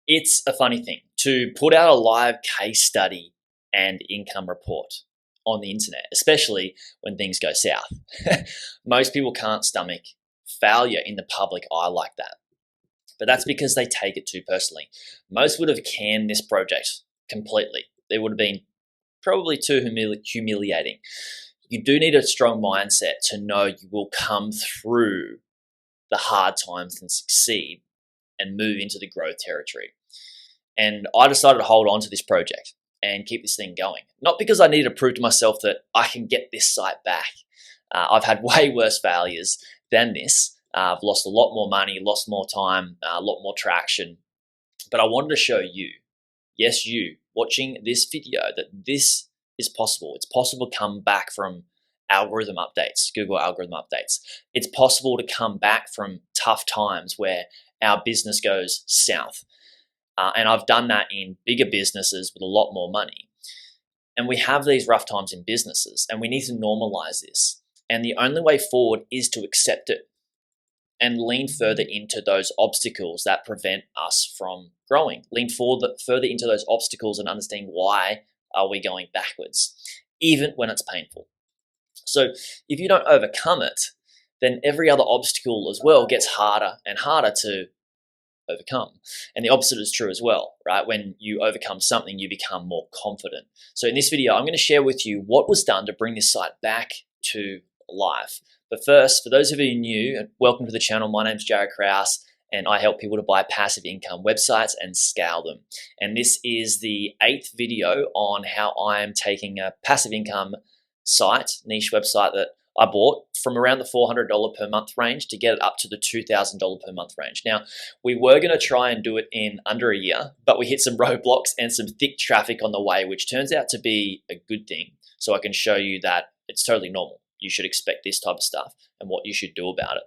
It's a funny thing to put out a live case study and income report on the internet, especially when things go south. Most people can't stomach failure in the public eye like that, but that's because they take it too personally. Most would have canned this project completely. It would have been probably too humiliating. You do need a strong mindset to know you will come through the hard times and succeed and move into the growth territory. And I decided to hold on to this project and keep this thing going. Not because I needed to prove to myself that I can get this site back. I've had way worse failures than this. I've lost a lot more money, lost more time, a lot more traction. But I wanted to show you, yes, you watching this video, that this is possible. It's possible to come back from algorithm updates, Google algorithm updates. It's possible to come back from tough times where our business goes south. And I've done that in bigger businesses with a lot more money. And we have these rough times in businesses, and we need to normalize this. And the only way forward is to accept it and lean further into those obstacles that prevent us from growing. Lean further into those obstacles and understand why are we going backwards, even when it's painful. So if you don't overcome it, then every other obstacle as well gets harder and harder to overcome. And the opposite is true as well, right? When you overcome something, you become more confident. So in this video, I'm going to share with you what was done to bring this site back to life. But first, for those of you new, welcome to the channel. My name's Jared Krause, and I help people to buy passive income websites and scale them. And this is the 8th video on how I am taking a passive income site, niche website that I bought from around the $400 per month range to get it up to the $2,000 per month range. Now, we were going to try and do it in under a year, but we hit some roadblocks and some thick traffic on the way, which turns out to be a good thing. So I can show you that it's totally normal. You should expect this type of stuff and what you should do about it.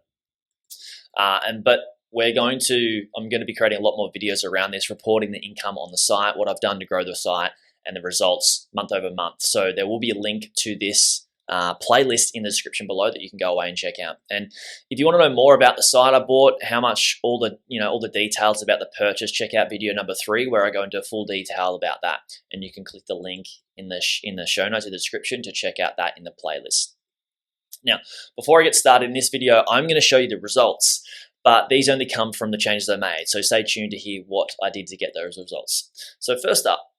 But I'm going to be creating a lot more videos around this, reporting the income on the site, what I've done to grow the site, and the results month over month. So there will be a link to this playlist in the description below that you can go away and check out. And if you want to know more about the site I bought, how much, all the details about the purchase, check out video number 3 where I go into full detail about that. And you can click the link in the show notes in the description to check out that in the playlist. Now, before I get started in this video, I'm going to show you the results, but these only come from the changes I made. So stay tuned to hear what I did to get those results. So first up,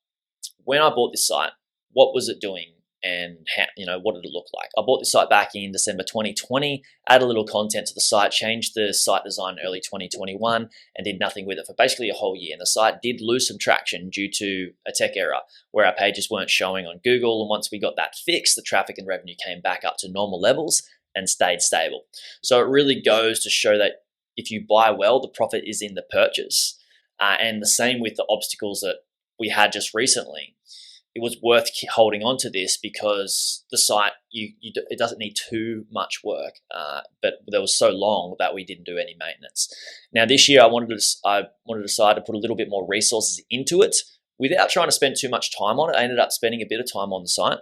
when I bought this site, what was it doing? And how, what did it look like? I bought this site back in December 2020, added a little content to the site, changed the site design early 2021, and did nothing with it for basically a whole year. And the site did lose some traction due to a tech error where our pages weren't showing on Google. And once we got that fixed, the traffic and revenue came back up to normal levels and stayed stable. So it really goes to show that if you buy well, the profit is in the purchase. And the same with the obstacles that we had just recently. It was worth holding on to this because the site, it doesn't need too much work, but there was so long that we didn't do any maintenance. Now this year I wanted to decide to put a little bit more resources into it without trying to spend too much time on it. I ended up spending a bit of time on the site,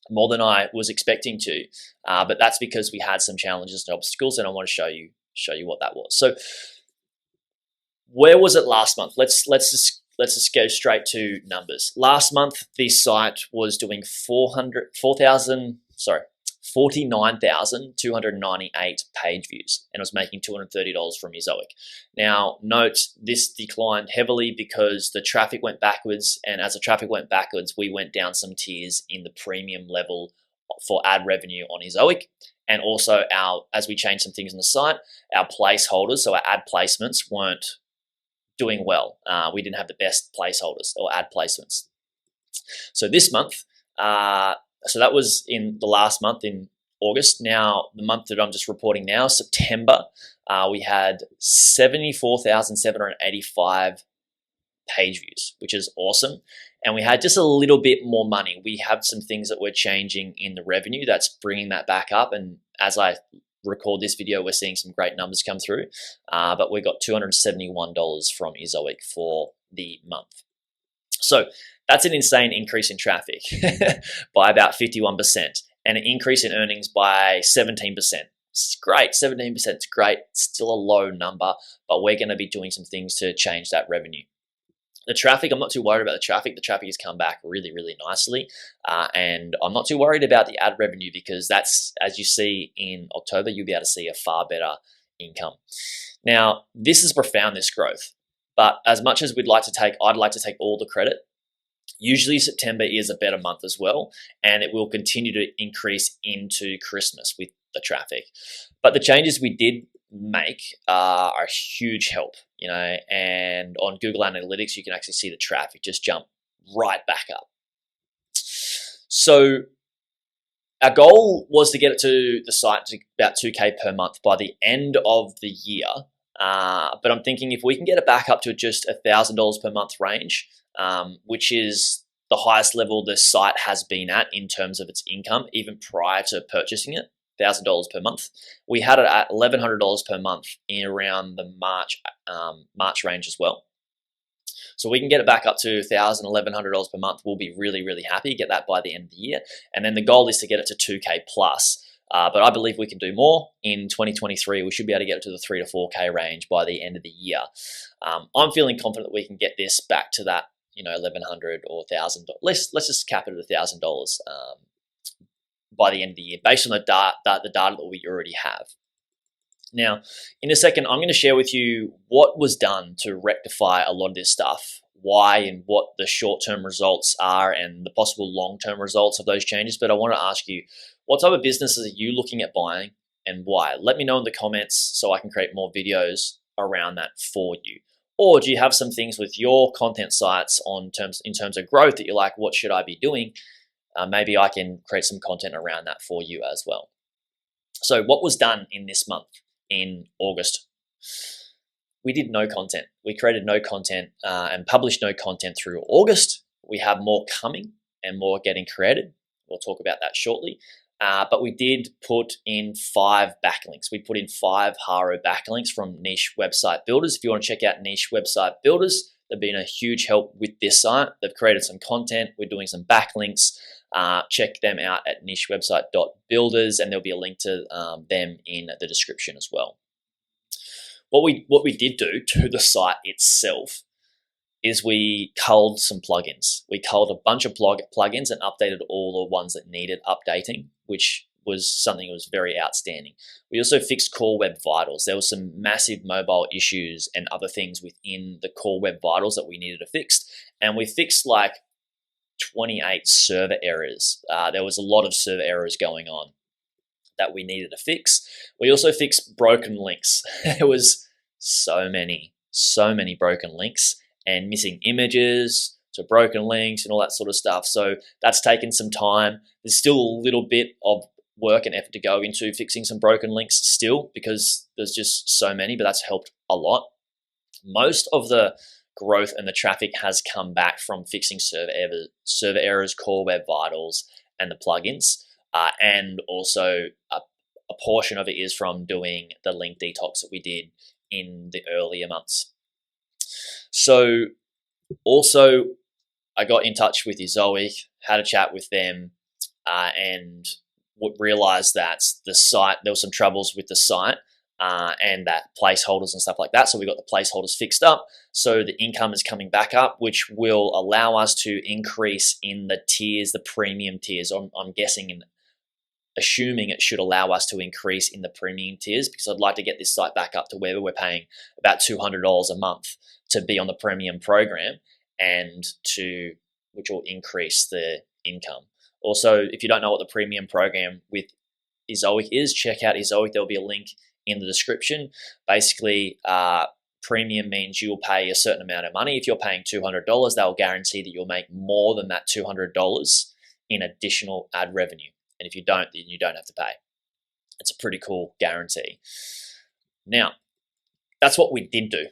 more than I was expecting to, but that's because we had some challenges and obstacles, and I want to show you what that was. So where was it last month? Let's just go straight to numbers. Last month, the site was doing 49,298 page views, and was making $230 from Ezoic. Now, note this declined heavily because the traffic went backwards, and as the traffic went backwards, we went down some tiers in the premium level for ad revenue on Ezoic. And also, as we changed some things on the site, our placeholders, so our ad placements, weren't doing well. We didn't have the best placeholders or ad placements. So this month, so that was in the last month in August. Now, the month that I'm just reporting now, September, we had 74,785 page views, which is awesome. And we had just a little bit more money. We have some things that we're changing in the revenue that's bringing that back up. And as I record this video, we're seeing some great numbers come through, but we got $271 from Ezoic for the month. So that's an insane increase in traffic by about 51%, and an increase in earnings by 17%. It's great, 17% is great. It's still a low number, but we're going to be doing some things to change that revenue. The traffic, I'm not too worried about the traffic. The traffic has come back really, really nicely. And I'm not too worried about the ad revenue because that's, as you see in October, you'll be able to see a far better income. Now, this is profound, this growth. But as much as I'd like to take all the credit. Usually September is a better month as well, and it will continue to increase into Christmas with the traffic. But the changes we did make are a huge help, and on Google Analytics, you can actually see the traffic just jump right back up. So our goal was to get it to the site to about 2K per month by the end of the year. But I'm thinking if we can get it back up to just $1,000 per month range, which is the highest level the site has been at in terms of its income, even prior to purchasing it, $1,000 per month. We had it at $1,100 per month in around the March range as well. So we can get it back up to $1,000, $1,100 per month. We'll be really, really happy, get that by the end of the year. And then the goal is to get it to 2K plus. But I believe we can do more in 2023. We should be able to get it to the 3 to 4K range by the end of the year. I'm feeling confident that we can get this back to that, $1,100 or $1,000. Let's just cap it at $1,000 by the end of the year, based on the data that we already have. Now, in a second, I'm going to share with you what was done to rectify a lot of this stuff, why and what the short-term results are and the possible long-term results of those changes. But I want to ask you, what type of businesses are you looking at buying and why? Let me know in the comments so I can create more videos around that for you. Or do you have some things with your content sites in terms of growth that you're like, what should I be doing? Maybe I can create some content around that for you as well. So what was done in this month, in August? We did no content. We created no content and published no content through August. We have more coming and more getting created. We'll talk about that shortly. But we did put in 5 backlinks. We put in 5 Haro backlinks from Niche Website Builders. If you want to check out Niche Website Builders, they've been a huge help with this site. They've created some content. We're doing some backlinks. Check them out at nichewebsite.builders, and there'll be a link to them in the description as well. What we did do to the site itself is we culled some plugins. We culled a bunch of plugins and updated all the ones that needed updating, which was something that was very outstanding. We also fixed Core Web Vitals. There was some massive mobile issues and other things within the Core Web Vitals that we needed to fix, and we fixed like 28 server errors. There was a lot of server errors going on that we needed to fix. We also fixed broken links. There was so many broken links and missing images to broken links and all that sort of stuff. So that's taken some time. There's still a little bit of work and effort to go into fixing some broken links still, because there's just so many, but that's helped a lot. Most of the growth and the traffic has come back from fixing server errors, Core Web Vitals, and the plugins. And also a portion of it is from doing the link detox that we did in the earlier months. So also I got in touch with Ezoic, had a chat with them, and realized that the site, there were some troubles with the site and that placeholders and stuff like that. So we got the placeholders fixed up. So the income is coming back up, which will allow us to increase in the tiers, the premium tiers. I'm guessing and assuming it should allow us to increase in the premium tiers, because I'd like to get this site back up to where we're paying about $200 a month to be on the premium program, and which will increase the income. Also, if you don't know what the premium program with Ezoic is, check out Ezoic. There'll be a link in the description. Basically, premium means you will pay a certain amount of money. If you're paying $200, they'll guarantee that you'll make more than that $200 in additional ad revenue. And if you don't, then you don't have to pay. It's a pretty cool guarantee. Now, that's what we did do.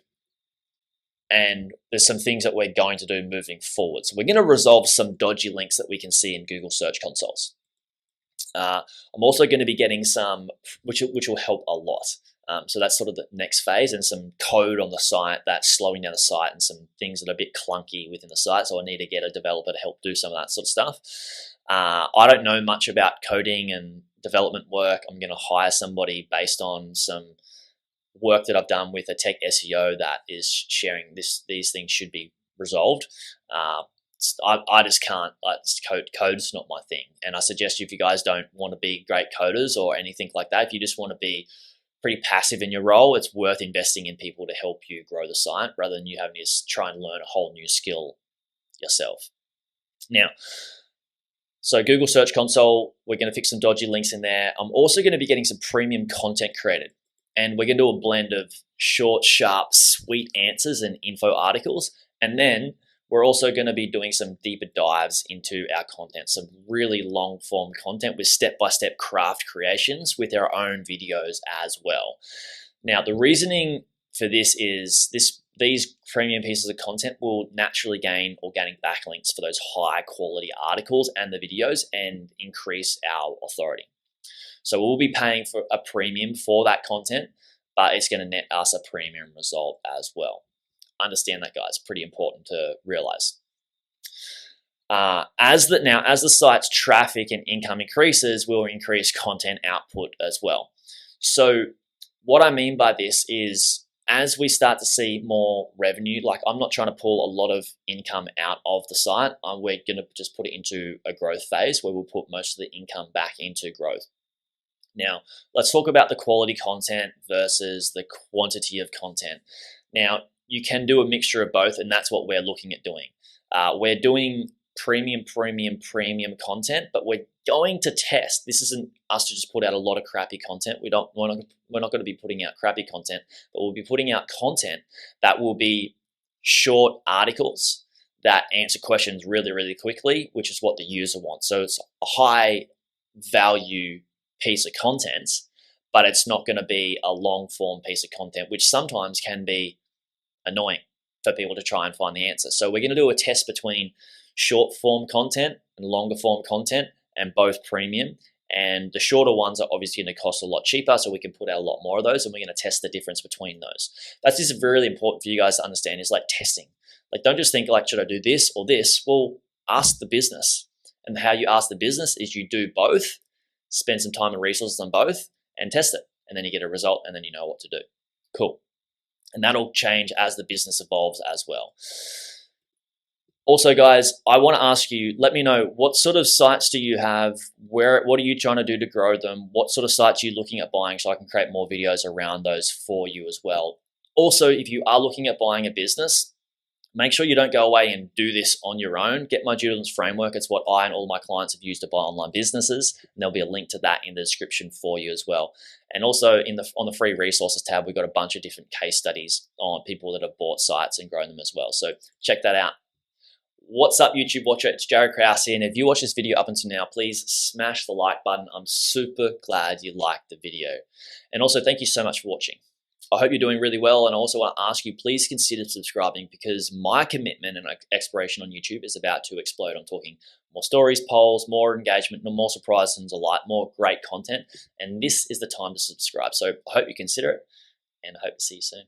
And there's some things that we're going to do moving forward. So we're going to resolve some dodgy links that we can see in Google Search Consoles. I'm also going to be getting some, which will help a lot. So that's sort of the next phase, and some code on the site that's slowing down the site and some things that are a bit clunky within the site. So I need to get a developer to help do some of that sort of stuff. I don't know much about coding and development work. I'm going to hire somebody based on some work that I've done with a tech SEO that is sharing these things should be resolved. I just can't. Code's not my thing, and I suggest if you guys don't want to be great coders or anything like that, if you just want to be pretty passive in your role, it's worth investing in people to help you grow the site rather than you having to try and learn a whole new skill yourself. Now, so Google Search Console, we're going to fix some dodgy links in there. I'm also going to be getting some premium content created, and we're going to do a blend of short, sharp, sweet answers and info articles, and then we're also going to be doing some deeper dives into our content, some really long form content with step-by-step craft creations with our own videos as well. Now, the reasoning for this is these premium pieces of content will naturally gain organic backlinks for those high quality articles and the videos and increase our authority. So we'll be paying for a premium for that content, but it's going to net us a premium result as well. Understand that, guys. Pretty important to realize. As the site's traffic and income increases, we'll increase content output as well. So what I mean by this is, as we start to see more revenue, like I'm not trying to pull a lot of income out of the site. We're going to just put it into a growth phase where we'll put most of the income back into growth. Now, let's talk about the quality content versus the quantity of content. Now, you can do a mixture of both, and that's what we're looking at doing. We're doing premium content, but we're going to test. This isn't us to just put out a lot of crappy content. We're not going to be putting out crappy content, but we'll be putting out content that will be short articles that answer questions really, really quickly, which is what the user wants. So it's a high value piece of content, but it's not going to be a long form piece of content, which sometimes can be annoying for people to try and find the answer. So we're going to do a test between short form content and longer form content, and both premium. And the shorter ones are obviously going to cost a lot cheaper, so we can put out a lot more of those, and we're going to test the difference between those. That's just really important for you guys to understand, is like testing. Like, don't just think like, should I do this or this? Well, ask the business. And how you ask the business is you do both, spend some time and resources on both, and test it. And then you get a result, and then you know what to do. Cool. And that'll change as the business evolves as well. Also, guys, I want to ask you, let me know, what sort of sites do you have? What are you trying to do to grow them? What sort of sites are you looking at buying, so I can create more videos around those for you as well? Also, if you are looking at buying a business, make sure you don't go away and do this on your own. Get my due diligence framework. It's what I and all my clients have used to buy online businesses, and there'll be a link to that in the description for you as well. And also on the free resources tab, we've got a bunch of different case studies on people that have bought sites and grown them as well. So check that out. What's up, YouTube watcher? It's Jared Krause here, and if you watch this video up until now, please smash the like button. I'm super glad you liked the video. And also, thank you so much for watching. I hope you're doing really well, and I also want to ask you, please consider subscribing, because my commitment and exploration on YouTube is about to explode. I'm talking more stories, polls, more engagement, more surprises and delight, more great content, and this is the time to subscribe. So I hope you consider it, and I hope to see you soon.